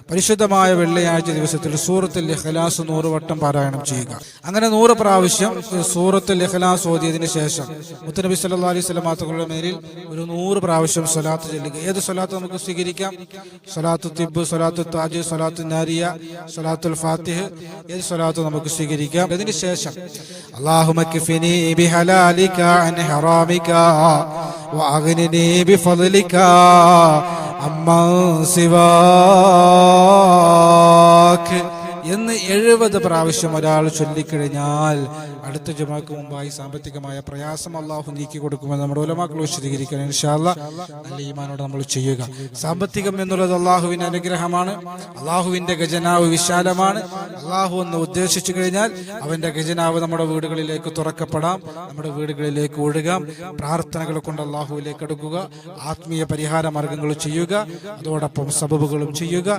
പരിശുദ്ധമായ വെള്ളിയാഴ്ച ദിവസത്തിൽ സൂറത്തുൽ ഇഖ്ലാസ് 100 വട്ടം പാരായണം ചെയ്യുക. അങ്ങനെ 100 പ്രാവശ്യം സൂറത്തുൽ ഇഖ്ലാസ് ഓതിയതിനു ശേഷം മുത്തനബി സല്ലല്ലാഹു അലൈഹി വസല്ലം തങ്ങളുടെ മേലിൽ ഒരു 100 പ്രാവശ്യം സ്വലാത്ത് ചൊല്ലുക. ഏത് സ്വലാത്ത് നമുക്ക് സ്വീകരിക്കാം? സ്വലാത്തു തിബ്, സ്വലാത്തു താജ്, സ്വലാത്തു നാരിയ, സ്വലാത്തുൽ ഫാത്തിഹ്, ഏത് സ്വലാത്ത് നമുക്ക് സ്വീകരിക്കാം. അതിനു ശേഷം അല്ലാഹുമ്മ ക്ഫിനി ബിഹലാലിക അൻ ഹറാമിക വഅഗ്നിനി ബിഫദ്ലിക അമ്മൻ സിവാക് എന്ന് 70 പ്രാവശ്യം ഒരാൾ ചൊല്ലിക്കഴിഞ്ഞാൽ അടുത്ത ജുമാക്ക് മുമ്പായി സാമ്പത്തികമായ പ്രയാസം അള്ളാഹു നീക്കി കൊടുക്കുമെന്ന് നമ്മുടെ ഉലമാക്കൾ വിശദീകരിക്കണം. ഇൻഷാ അല്ലാഹ് നല്ല ഈമാനോടെ നമ്മൾ ചെയ്യുക. സാമ്പത്തികം എന്നുള്ളത് അള്ളാഹുവിന്റെ അനുഗ്രഹമാണ്. അള്ളാഹുവിന്റെ ഖജനാവ് വിശാലമാണ്. അള്ളാഹു എന്ന് ഉദ്ദേശിച്ചു കഴിഞ്ഞാൽ അവന്റെ ഖജനാവ് നമ്മുടെ വീടുകളിലേക്ക് തുറക്കപ്പെടാം, നമ്മുടെ വീടുകളിലേക്ക് ഒഴുകാം. പ്രാർത്ഥനകൾ കൊണ്ട് അള്ളാഹുവിലേക്ക് അടുക്കുക, ആത്മീയ പരിഹാര മാർഗങ്ങൾ ചെയ്യുക, അതോടൊപ്പം സബബുകളും ചെയ്യുക.